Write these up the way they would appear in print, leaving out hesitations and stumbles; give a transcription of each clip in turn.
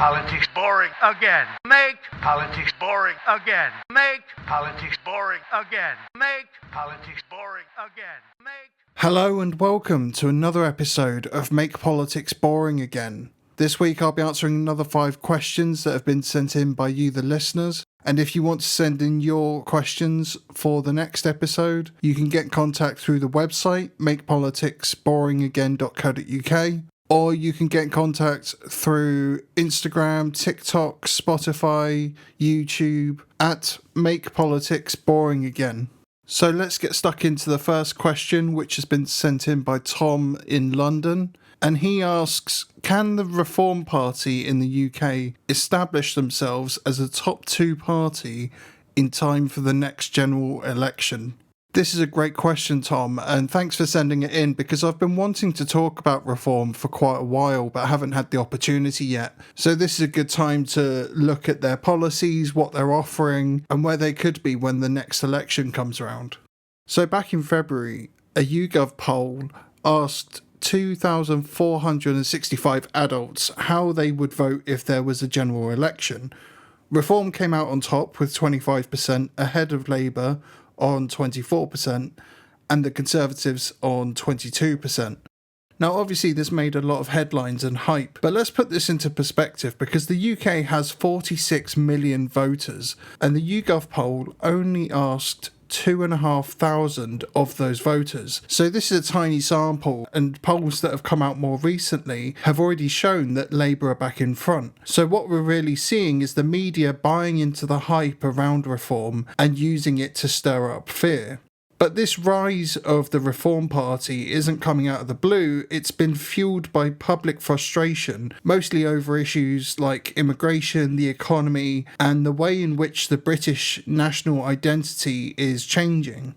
politics boring again. Make politics boring again. Make politics boring again. Make politics boring again. Hello and welcome to another episode of Make Politics Boring Again. This week I'll be answering another 5 questions that have been sent in by you, the listeners. And if you want to send in your questions for the next episode, you can get in contact through the website, makepoliticsboringagain.co.uk, or you can get in contact through Instagram, TikTok, Spotify, YouTube, at Make Politics Boring Again. So let's get stuck into the first question, which has been sent in by Tom in London. And he asks, can the Reform Party in the UK establish themselves as a top 2 party in time for the next general election? This is a great question, Tom, and thanks for sending it in, because I've been wanting to talk about Reform for quite a while, but haven't had the opportunity yet. So this is a good time to look at their policies, what they're offering, and where they could be when the next election comes around. So back in February, a YouGov poll asked 2,465 adults how they would vote if there was a general election. Reform came out on top with 25%, ahead of Labour on 24%, and the Conservatives on 22%. Now obviously this made a lot of headlines and hype, but let's put this into perspective, because the UK has 46 million voters, and the YouGov poll only asked 2,500 of those voters. So this is a tiny sample, and polls that have come out more recently have already shown that Labour are back in front. So what we're really seeing is the media buying into the hype around Reform and using it to stir up fear. But this rise of the Reform Party isn't coming out of the blue. It's been fueled by public frustration, mostly over issues like immigration, the economy, and the way in which the British national identity is changing.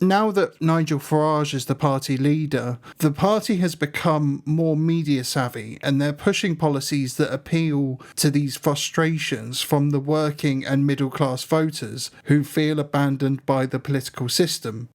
Now that Nigel Farage is the party leader, the party has become more media savvy, and they're pushing policies that appeal to these frustrations from the working and middle class voters who feel abandoned by the political system.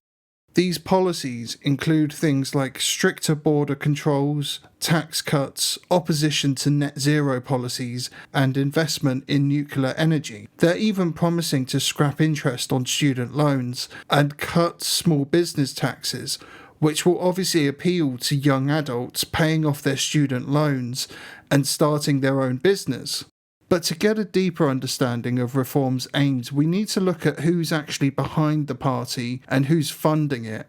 These policies include things like stricter border controls, tax cuts, opposition to net zero policies, and investment in nuclear energy. They're even promising to scrap interest on student loans and cut small business taxes, which will obviously appeal to young adults paying off their student loans and starting their own business. But to get a deeper understanding of Reform's aims, we need to look at who's actually behind the party and who's funding it.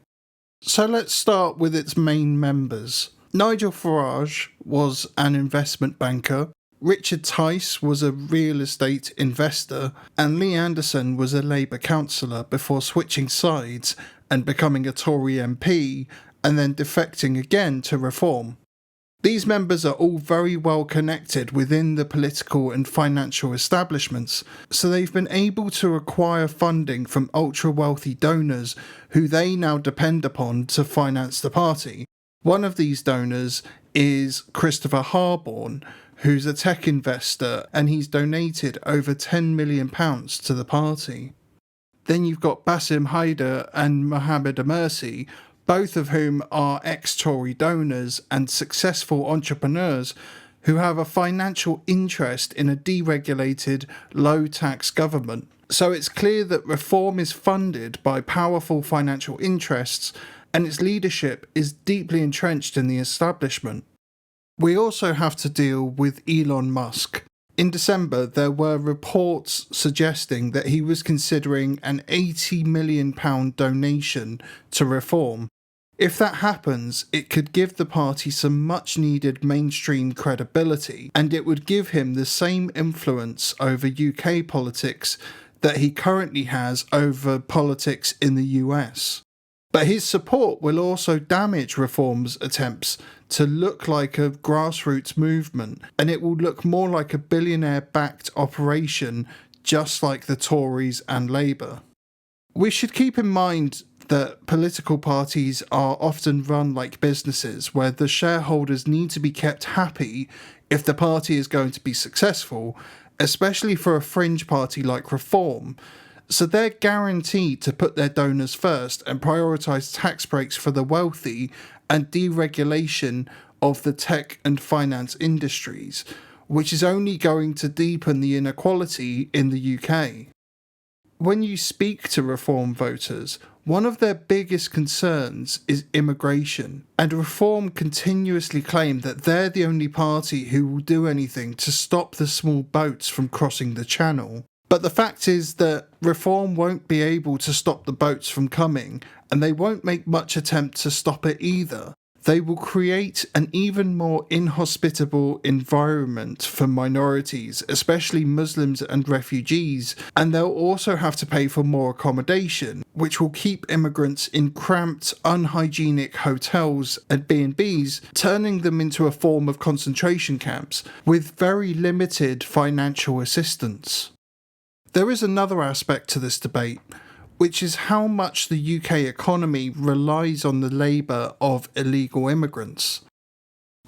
So let's start with its main members. Nigel Farage was an investment banker, Richard Tice was a real estate investor, and Lee Anderson was a Labour councillor before switching sides and becoming a Tory MP, and then defecting again to Reform. These members are all very well connected within the political and financial establishments, so they've been able to acquire funding from ultra-wealthy donors who they now depend upon to finance the party. One of these donors is Christopher Harborne, who's a tech investor, and he's donated over £10 million to the party. Then you've got Bassem Haider and Mohamed Amersi, both of whom are ex-Tory donors and successful entrepreneurs who have a financial interest in a deregulated, low-tax government. So it's clear that Reform is funded by powerful financial interests, and its leadership is deeply entrenched in the establishment. We also have to deal with Elon Musk. In December, there were reports suggesting that he was considering an £80 million donation to Reform. If that happens, it could give the party some much-needed mainstream credibility, and it would give him the same influence over UK politics that he currently has over politics in the US. But his support will also damage Reform's attempts to look like a grassroots movement, and it will look more like a billionaire-backed operation, just like the Tories and Labour. We should keep in mind that political parties are often run like businesses, where the shareholders need to be kept happy if the party is going to be successful, especially for a fringe party like Reform. So they're guaranteed to put their donors first and prioritise tax breaks for the wealthy and deregulation of the tech and finance industries, which is only going to deepen the inequality in the UK. When you speak to Reform voters, one of their biggest concerns is immigration, and Reform continuously claim that they're the only party who will do anything to stop the small boats from crossing the channel. But the fact is that Reform won't be able to stop the boats from coming, and they won't make much attempt to stop it either. They will create an even more inhospitable environment for minorities, especially Muslims and refugees, and they'll also have to pay for more accommodation, which will keep immigrants in cramped, unhygienic hotels and B&Bs, turning them into a form of concentration camps, with very limited financial assistance. There is another aspect to this debate, which is how much the UK economy relies on the labour of illegal immigrants.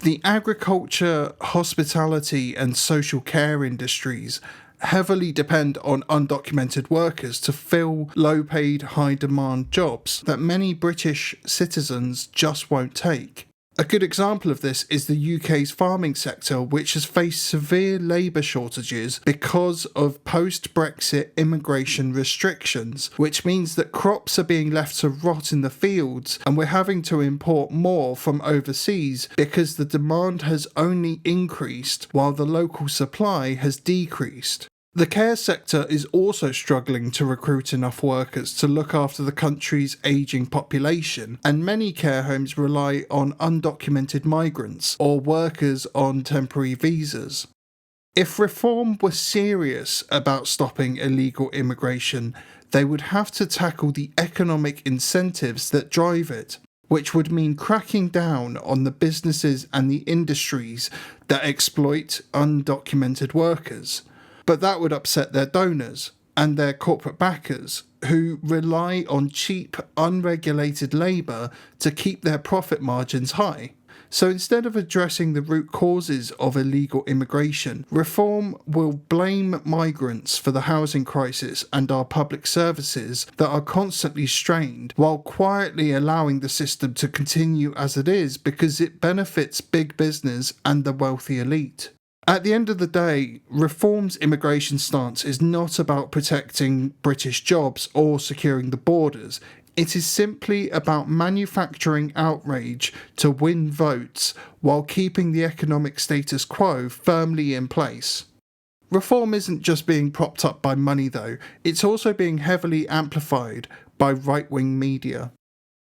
The agriculture, hospitality and social care industries heavily depend on undocumented workers to fill low-paid, high-demand jobs that many British citizens just won't take. A good example of this is the UK's farming sector, which has faced severe labour shortages because of post-Brexit immigration restrictions, which means that crops are being left to rot in the fields and we're having to import more from overseas because the demand has only increased while the local supply has decreased. The care sector is also struggling to recruit enough workers to look after the country's ageing population, and many care homes rely on undocumented migrants or workers on temporary visas. If Reform were serious about stopping illegal immigration, they would have to tackle the economic incentives that drive it, which would mean cracking down on the businesses and the industries that exploit undocumented workers. But that would upset their donors and their corporate backers, who rely on cheap, unregulated labour to keep their profit margins high. So instead of addressing the root causes of illegal immigration, Reform will blame migrants for the housing crisis and our public services that are constantly strained, while quietly allowing the system to continue as it is because it benefits big business and the wealthy elite. At the end of the day, Reform's immigration stance is not about protecting British jobs or securing the borders. It is simply about manufacturing outrage to win votes while keeping the economic status quo firmly in place. Reform isn't just being propped up by money though, it's also being heavily amplified by right-wing media.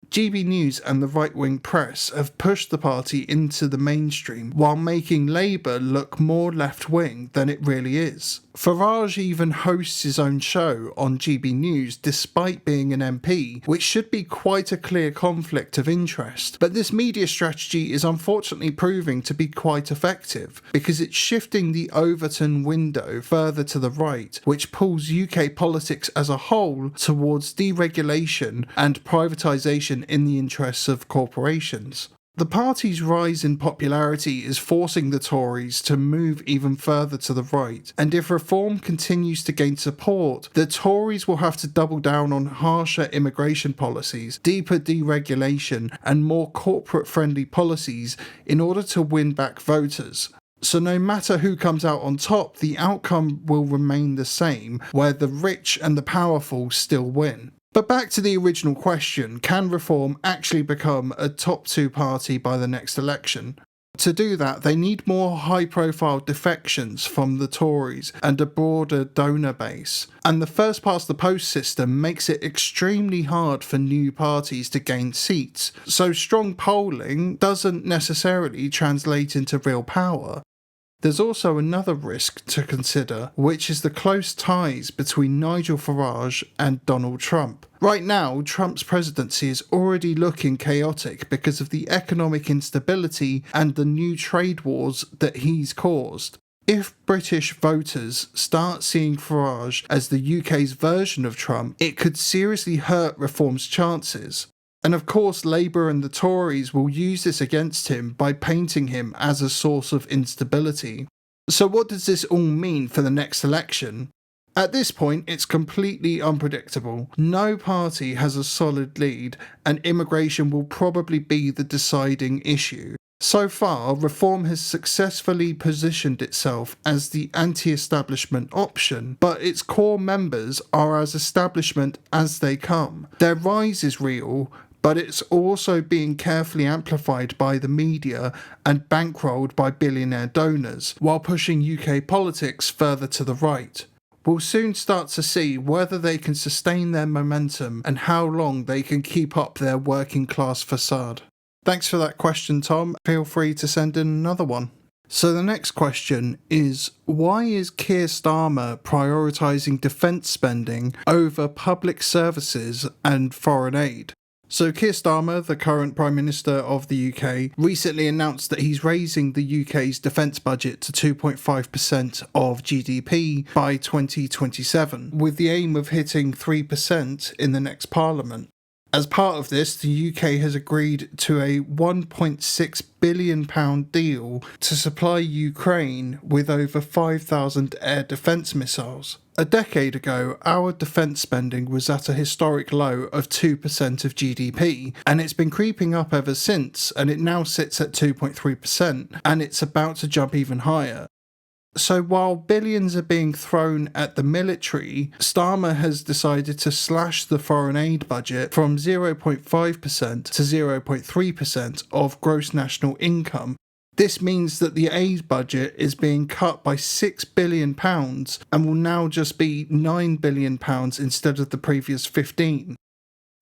GB News and the right-wing press have pushed the party into the mainstream while making Labour look more left-wing than it really is. Farage even hosts his own show on GB News despite being an MP, which should be quite a clear conflict of interest. But this media strategy is unfortunately proving to be quite effective because it's shifting the Overton window further to the right, which pulls UK politics as a whole towards deregulation and privatisation in the interests of corporations. The party's rise in popularity is forcing the Tories to move even further to the right, and if Reform continues to gain support, the Tories will have to double down on harsher immigration policies, deeper deregulation, and more corporate-friendly policies in order to win back voters. So no matter who comes out on top, the outcome will remain the same, where the rich and the powerful still win. But back to the original question, can Reform actually become a top two party by the next election? To do that, they need more high-profile defections from the Tories and a broader donor base. And the first-past-the-post system makes it extremely hard for new parties to gain seats, so strong polling doesn't necessarily translate into real power. There's also another risk to consider, which is the close ties between Nigel Farage and Donald Trump. Right now, Trump's presidency is already looking chaotic because of the economic instability and the new trade wars that he's caused. If British voters start seeing Farage as the UK's version of Trump, it could seriously hurt Reform's chances. And of course, Labour and the Tories will use this against him by painting him as a source of instability. So what does this all mean for the next election? At this point, it's completely unpredictable. No party has a solid lead, and immigration will probably be the deciding issue. So far, Reform has successfully positioned itself as the anti-establishment option, but its core members are as establishment as they come. Their rise is real, but it's also being carefully amplified by the media and bankrolled by billionaire donors, while pushing UK politics further to the right. We'll soon start to see whether they can sustain their momentum and how long they can keep up their working class facade. Thanks for that question, Tom. Feel free to send in another one. So the next question is, why is Keir Starmer prioritising defence spending over public services and foreign aid? So Keir Starmer, the current Prime Minister of the UK, recently announced that he's raising the UK's defence budget to 2.5% of GDP by 2027, with the aim of hitting 3% in the next Parliament. As part of this, the UK has agreed to a £1.6 billion deal to supply Ukraine with over 5,000 air defence missiles. A decade ago, our defence spending was at a historic low of 2% of GDP, and it's been creeping up ever since, and it now sits at 2.3%, and it's about to jump even higher. So while billions are being thrown at the military, Starmer has decided to slash the foreign aid budget from 0.5% to 0.3% of gross national income. This means that the aid budget is being cut by £6 billion and will now just be £9 billion instead of the previous 15.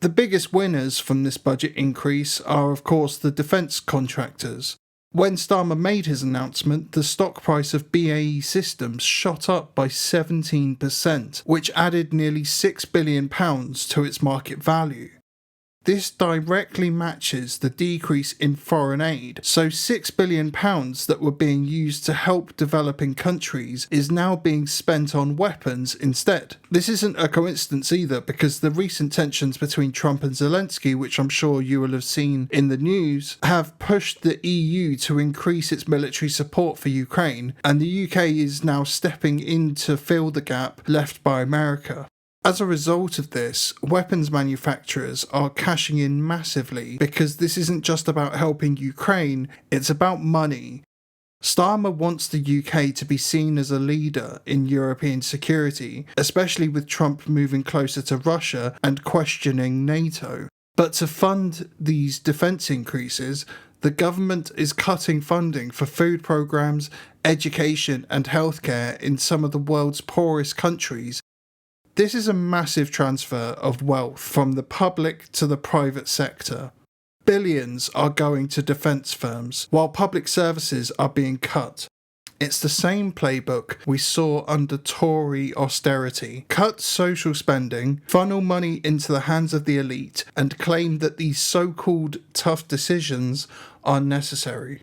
The biggest winners from this budget increase are, of course, the defence contractors. When Starmer made his announcement, the stock price of BAE Systems shot up by 17%, which added nearly £6 billion to its market value. This directly matches the decrease in foreign aid, so £6 billion that were being used to help developing countries is now being spent on weapons instead. This isn't a coincidence either, because the recent tensions between Trump and Zelensky, which I'm sure you will have seen in the news, have pushed the EU to increase its military support for Ukraine, and the UK is now stepping in to fill the gap left by America. As a result of this, weapons manufacturers are cashing in massively, because this isn't just about helping Ukraine, it's about money. Starmer wants the UK to be seen as a leader in European security, especially with Trump moving closer to Russia and questioning NATO. But to fund these defence increases, the government is cutting funding for food programmes, education and healthcare in some of the world's poorest countries. This is a massive transfer of wealth from the public to the private sector. Billions are going to defence firms, while public services are being cut. It's the same playbook we saw under Tory austerity. Cut social spending, funnel money into the hands of the elite, and claim that these so-called tough decisions are necessary.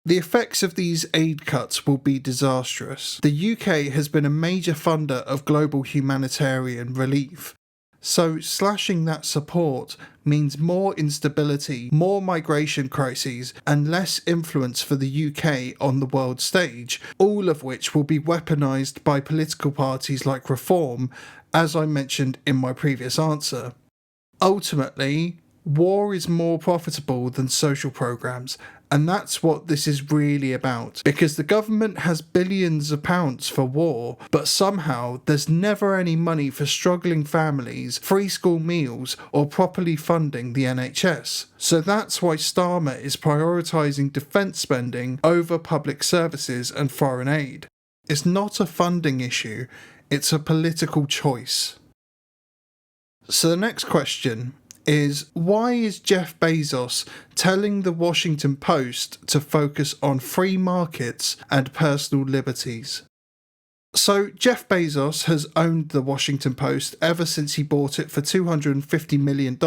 The effects of these aid cuts will be disastrous. The UK has been a major funder of global humanitarian relief. So slashing that support means more instability, more migration crises, and less influence for the UK on the world stage, all of which will be weaponised by political parties like Reform, as I mentioned in my previous answer. Ultimately, war is more profitable than social programmes, and that's what this is really about, because the government has billions of pounds for war, but somehow there's never any money for struggling families, free school meals, or properly funding the NHS. So that's why Starmer is prioritising defence spending over public services and foreign aid. It's not a funding issue, it's a political choice. So the next question is, why is Jeff Bezos telling the Washington Post to focus on free markets and personal liberties? So Jeff Bezos has owned the Washington Post ever since he bought it for $250 million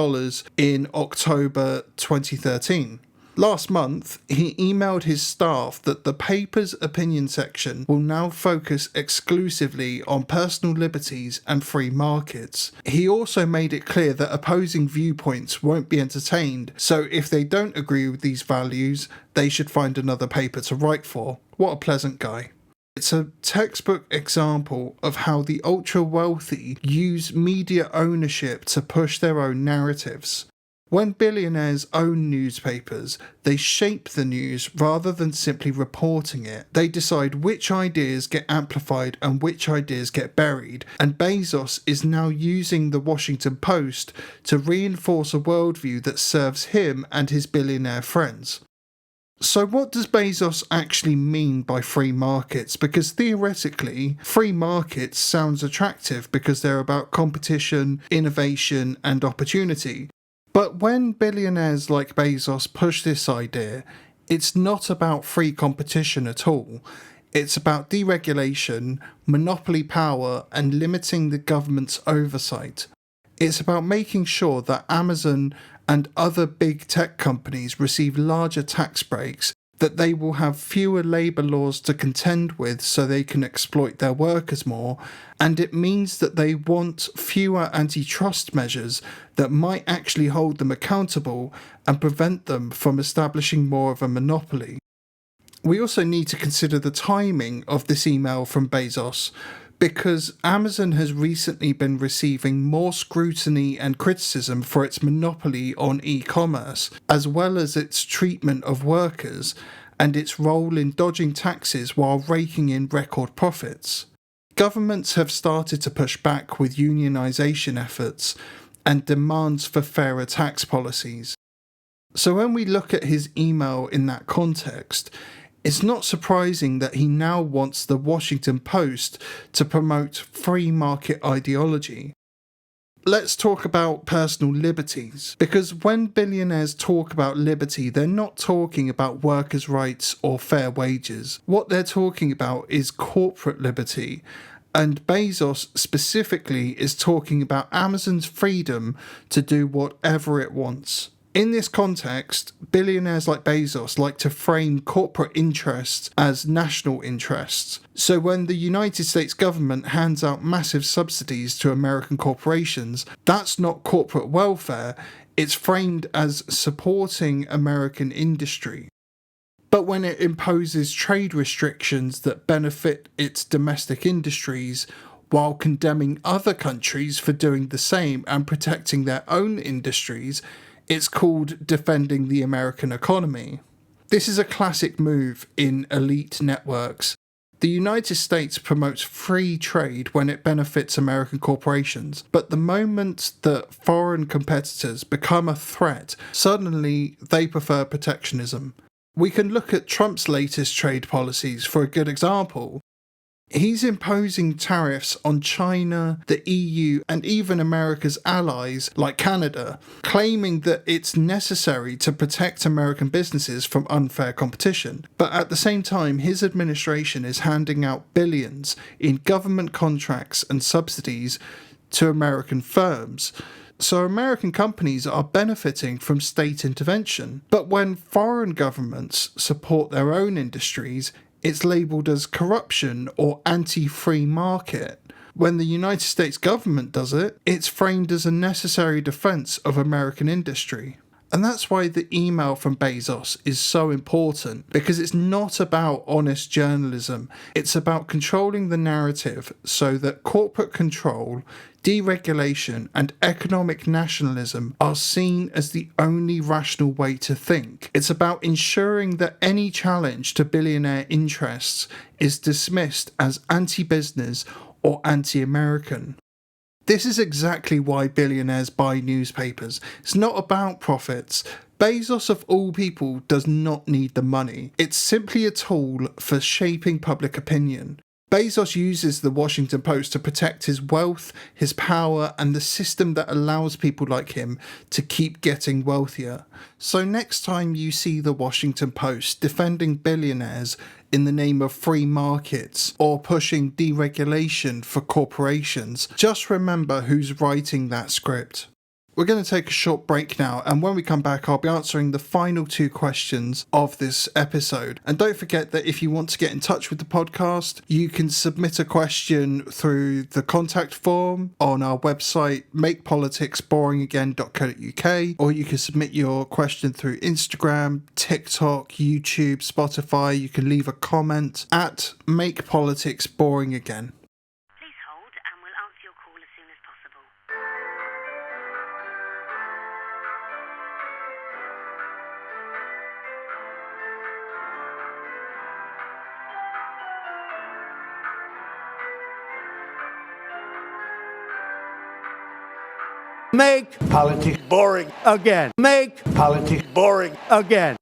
in October 2013. Last month, he emailed his staff that the paper's opinion section will now focus exclusively on personal liberties and free markets. He also made it clear that opposing viewpoints won't be entertained, so if they don't agree with these values, they should find another paper to write for. What a pleasant guy. It's a textbook example of how the ultra-wealthy use media ownership to push their own narratives. When billionaires own newspapers, they shape the news rather than simply reporting it. They decide which ideas get amplified and which ideas get buried, and Bezos is now using the Washington Post to reinforce a worldview that serves him and his billionaire friends. So what does Bezos actually mean by free markets? Because theoretically, free markets sounds attractive because they're about competition, innovation, and opportunity. But when billionaires like Bezos push this idea, it's not about free competition at all. It's about deregulation, monopoly power, and limiting the government's oversight. It's about making sure that Amazon and other big tech companies receive larger tax breaks, that they will have fewer labour laws to contend with so they can exploit their workers more, and it means that they want fewer antitrust measures that might actually hold them accountable and prevent them from establishing more of a monopoly. We also need to consider the timing of this email from Bezos, because Amazon has recently been receiving more scrutiny and criticism for its monopoly on e-commerce, as well as its treatment of workers and its role in dodging taxes while raking in record profits. Governments have started to push back with unionisation efforts and demands for fairer tax policies. So when we look at his email in that context, it's not surprising that he now wants the Washington Post to promote free market ideology. Let's talk about personal liberties, because when billionaires talk about liberty, they're not talking about workers' rights or fair wages. What they're talking about is corporate liberty, and Bezos specifically is talking about Amazon's freedom to do whatever it wants. In this context, billionaires like Bezos like to frame corporate interests as national interests. So when the United States government hands out massive subsidies to American corporations, that's not corporate welfare, it's framed as supporting American industry. But when it imposes trade restrictions that benefit its domestic industries, while condemning other countries for doing the same and protecting their own industries, it's called defending the American economy. This is a classic move in elite networks. The United States promotes free trade when it benefits American corporations, but the moment that foreign competitors become a threat, suddenly they prefer protectionism. We can look at Trump's latest trade policies for a good example. He's imposing tariffs on China, the EU, and even America's allies like Canada, claiming that it's necessary to protect American businesses from unfair competition. But at the same time, his administration is handing out billions in government contracts and subsidies to American firms. So American companies are benefiting from state intervention. But when foreign governments support their own industries, it's labelled as corruption or anti-free market. When the United States government does it, it's framed as a necessary defence of American industry. And that's why the email from Bezos is so important, because it's not about honest journalism. It's about controlling the narrative so that corporate control, deregulation, and economic nationalism are seen as the only rational way to think. It's about ensuring that any challenge to billionaire interests is dismissed as anti-business or anti-American. This is exactly why billionaires buy newspapers. It's not about profits. Bezos, of all people, does not need the money. It's simply a tool for shaping public opinion. Bezos uses the Washington Post to protect his wealth, his power, and the system that allows people like him to keep getting wealthier. So next time you see the Washington Post defending billionaires in the name of free markets or pushing deregulation for corporations, just remember who's writing that script. We're going to take a short break now, and when we come back, I'll be answering the final 2 questions of this episode. And don't forget that if you want to get in touch with the podcast, you can submit a question through the contact form on our website, makepoliticsboringagain.co.uk, or you can submit your question through Instagram, TikTok, YouTube, Spotify. You can leave a comment at makepoliticsboringagain. Make politics boring again. Make politics boring again.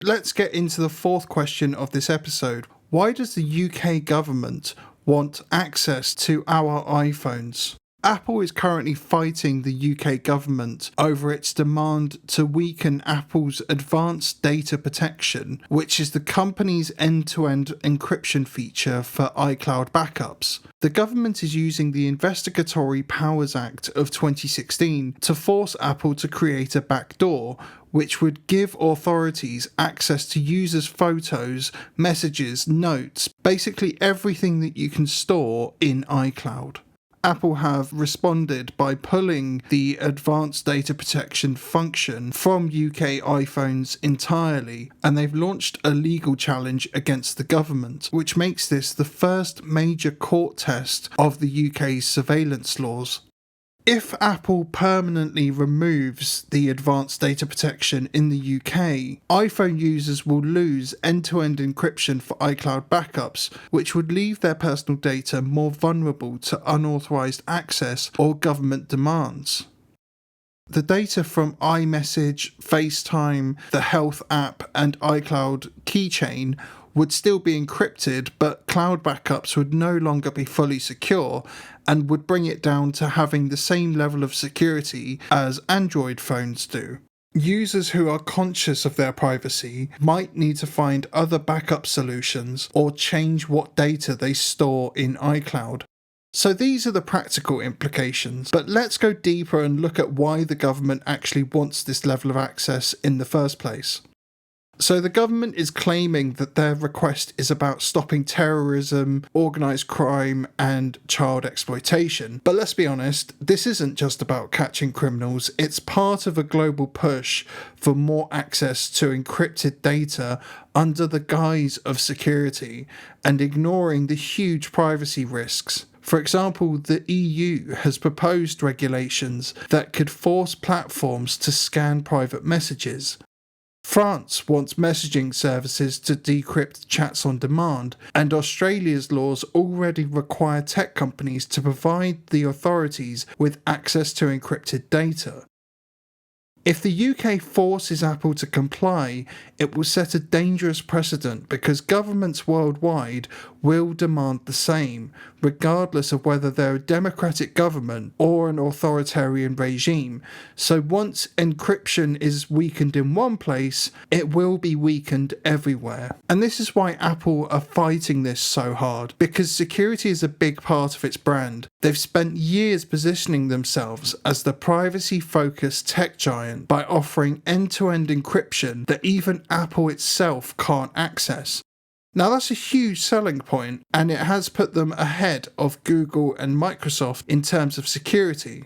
Let's get into the fourth question of this episode. Why does the UK government want access to our iPhones? Apple is currently fighting the UK government over its demand to weaken Apple's advanced data protection, which is the company's end-to-end encryption feature for iCloud backups. The government is using the Investigatory Powers Act of 2016 to force Apple to create a backdoor, which would give authorities access to users' photos, messages, notes, basically everything that you can store in iCloud. Apple have responded by pulling the advanced data protection function from UK iPhones entirely, and they've launched a legal challenge against the government, which makes this the first major court test of the UK's surveillance laws. If Apple permanently removes the advanced data protection in the UK, iPhone users will lose end-to-end encryption for iCloud backups, which would leave their personal data more vulnerable to unauthorized access or government demands. The data from iMessage, FaceTime, the Health app, and iCloud keychain would still be encrypted, but cloud backups would no longer be fully secure and would bring it down to having the same level of security as Android phones do. Users who are conscious of their privacy might need to find other backup solutions or change what data they store in iCloud. So these are the practical implications, but let's go deeper and look at why the government actually wants this level of access in the first place. So the government is claiming that their request is about stopping terrorism, organised crime and child exploitation. But let's be honest, this isn't just about catching criminals, it's part of a global push for more access to encrypted data under the guise of security and ignoring the huge privacy risks. For example, the EU has proposed regulations that could force platforms to scan private messages. France wants messaging services to decrypt chats on demand, and Australia's laws already require tech companies to provide the authorities with access to encrypted data. If the UK forces Apple to comply, it will set a dangerous precedent because governments worldwide will demand the same, regardless of whether they're a democratic government or an authoritarian regime. So once encryption is weakened in one place, it will be weakened everywhere. And this is why Apple are fighting this so hard, because security is a big part of its brand. They've spent years positioning themselves as the privacy-focused tech giant by offering end-to-end encryption that even Apple itself can't access. Now that's a huge selling point, and it has put them ahead of Google and Microsoft in terms of security.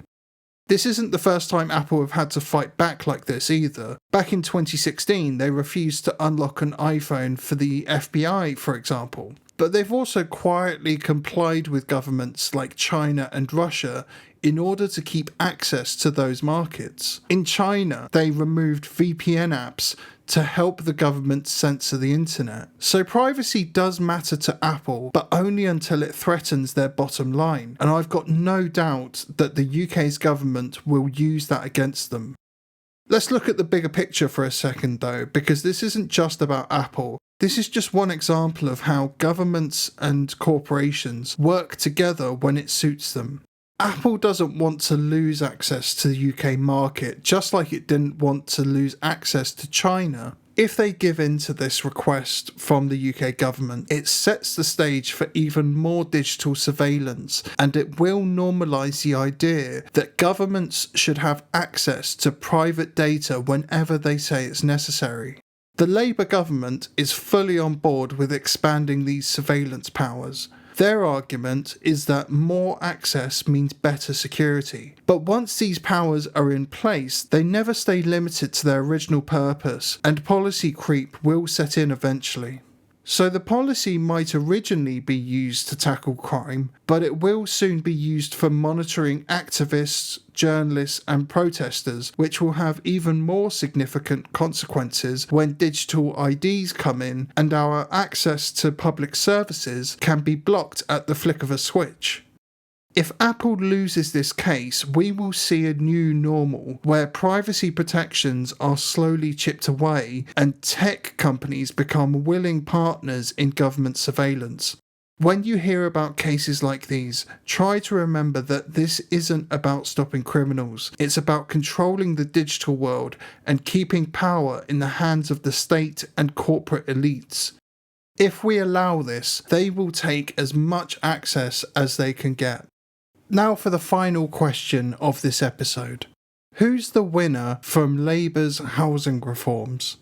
This isn't the first time Apple have had to fight back like this either. Back in 2016, they refused to unlock an iPhone for the FBI, for example. But they've also quietly complied with governments like China and Russia in order to keep access to those markets. In China, they removed VPN apps to help the government censor the internet. So privacy does matter to Apple, but only until it threatens their bottom line. And I've got no doubt that the UK's government will use that against them. Let's look at the bigger picture for a second though, because this isn't just about Apple. This is just one example of how governments and corporations work together when it suits them. Apple doesn't want to lose access to the UK market, just like it didn't want to lose access to China. If they give in to this request from the UK government, it sets the stage for even more digital surveillance, and it will normalise the idea that governments should have access to private data whenever they say it's necessary. The Labour government is fully on board with expanding these surveillance powers. Their argument is that more access means better security. But once these powers are in place, they never stay limited to their original purpose, and policy creep will set in eventually. So the policy might originally be used to tackle crime, but it will soon be used for monitoring activists, journalists and protesters, which will have even more significant consequences when digital IDs come in and our access to public services can be blocked at the flick of a switch. If Apple loses this case, we will see a new normal where privacy protections are slowly chipped away and tech companies become willing partners in government surveillance. When you hear about cases like these, try to remember that this isn't about stopping criminals. It's about controlling the digital world and keeping power in the hands of the state and corporate elites. If we allow this, they will take as much access as they can get. Now for the final question of this episode. Who's the winner from Labour's housing reforms?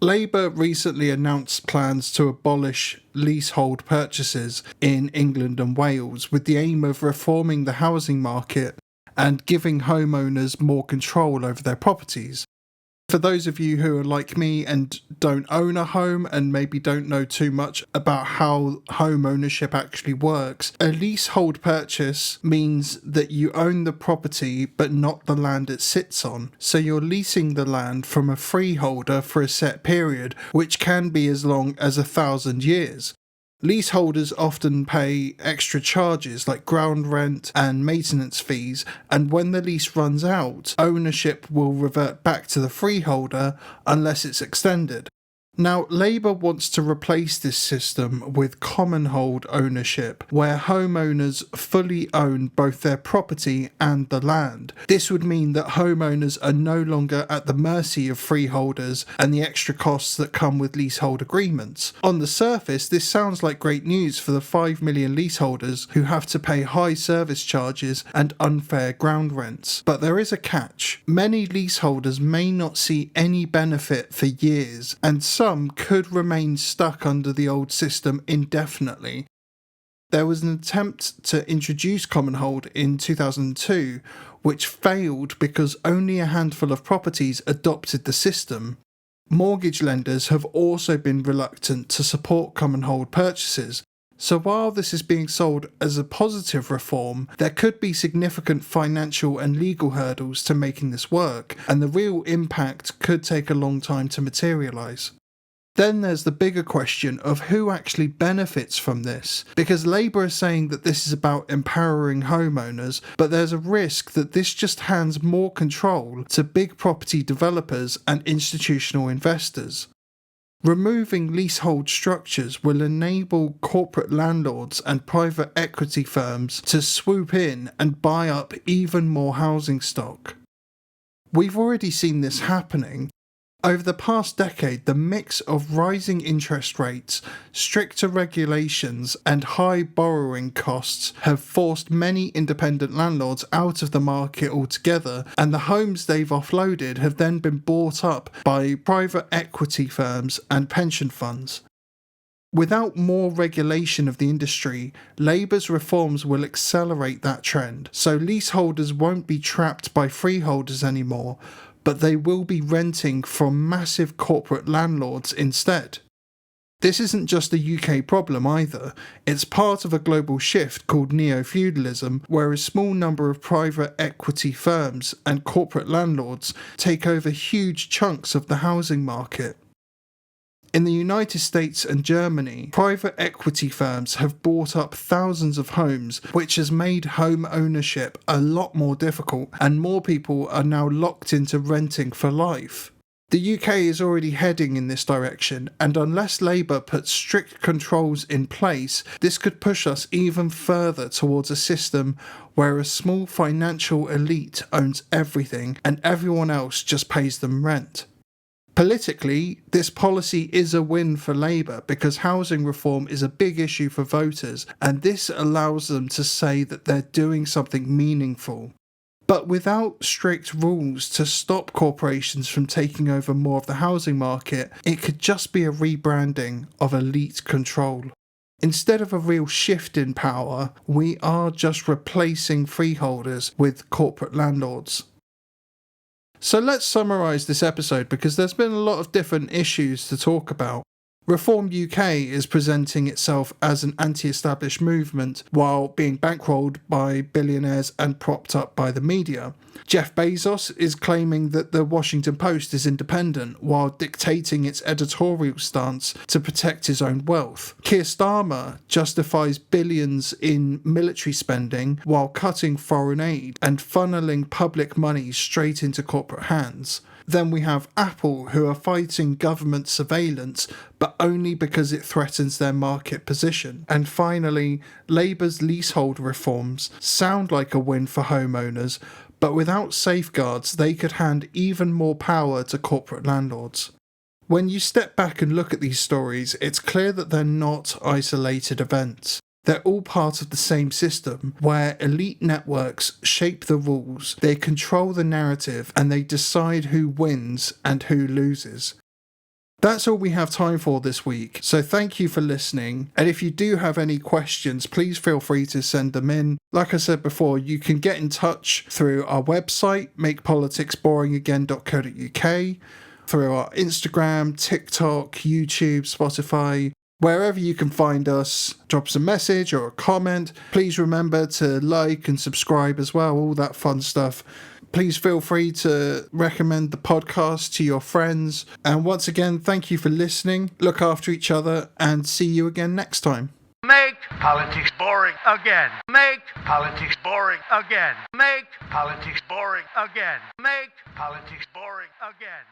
Labour recently announced plans to abolish leasehold purchases in England and Wales with the aim of reforming the housing market and giving homeowners more control over their properties. For those of you who are like me and don't own a home and maybe don't know too much about how home ownership actually works, a leasehold purchase means that you own the property but not the land it sits on. So you're leasing the land from a freeholder for a set period, which can be as long as 1,000 years. Leaseholders often pay extra charges like ground rent and maintenance fees, and when the lease runs out, ownership will revert back to the freeholder unless it's extended. Now, Labour wants to replace this system with commonhold ownership, where homeowners fully own both their property and the land. This would mean that homeowners are no longer at the mercy of freeholders and the extra costs that come with leasehold agreements. On the surface, this sounds like great news for the 5 million leaseholders who have to pay high service charges and unfair ground rents. But there is a catch. Many leaseholders may not see any benefit for years, and some could remain stuck under the old system indefinitely. There was an attempt to introduce commonhold in 2002, which failed because only a handful of properties adopted the system. Mortgage lenders have also been reluctant to support commonhold purchases, so while this is being sold as a positive reform, there could be significant financial and legal hurdles to making this work, and the real impact could take a long time to materialise. Then there's the bigger question of who actually benefits from this, because Labour is saying that this is about empowering homeowners, but there's a risk that this just hands more control to big property developers and institutional investors. Removing leasehold structures will enable corporate landlords and private equity firms to swoop in and buy up even more housing stock. We've already seen this happening. Over the past decade, the mix of rising interest rates, stricter regulations, and high borrowing costs have forced many independent landlords out of the market altogether, and the homes they've offloaded have then been bought up by private equity firms and pension funds. Without more regulation of the industry, Labour's reforms will accelerate that trend, so leaseholders won't be trapped by freeholders anymore, but they will be renting from massive corporate landlords instead. This isn't just a UK problem either, it's part of a global shift called neo-feudalism, where a small number of private equity firms and corporate landlords take over huge chunks of the housing market. In the United States and Germany, private equity firms have bought up thousands of homes, which has made home ownership a lot more difficult, and more people are now locked into renting for life. The UK is already heading in this direction, and unless Labour puts strict controls in place, this could push us even further towards a system where a small financial elite owns everything and everyone else just pays them rent. Politically, this policy is a win for Labour because housing reform is a big issue for voters, and this allows them to say that they're doing something meaningful. But without strict rules to stop corporations from taking over more of the housing market, it could just be a rebranding of elite control. Instead of a real shift in power, we are just replacing freeholders with corporate landlords. So let's summarise this episode because there's been a lot of different issues to talk about. Reform UK is presenting itself as an anti-establish movement while being bankrolled by billionaires and propped up by the media. Jeff Bezos is claiming that the Washington Post is independent while dictating its editorial stance to protect his own wealth. Keir Starmer justifies billions in military spending while cutting foreign aid and funneling public money straight into corporate hands. Then we have Apple, who are fighting government surveillance, but only because it threatens their market position. And finally, Labour's leasehold reforms sound like a win for homeowners, but without safeguards, they could hand even more power to corporate landlords. When you step back and look at these stories, it's clear that they're not isolated events. They're all part of the same system, where elite networks shape the rules, they control the narrative, and they decide who wins and who loses. That's all we have time for this week, so thank you for listening, and if you do have any questions, please feel free to send them in. Like I said before, you can get in touch through our website, makepoliticsboringagain.co.uk, through our Instagram, TikTok, YouTube, Spotify. Wherever you can find us, drop us a message or a comment. Please remember to like and subscribe as well, all that fun stuff. Please feel free to recommend the podcast to your friends. And once again, thank you for listening. Look after each other and see you again next time. Make politics boring again. Make politics boring again. Make politics boring again. Make politics boring again.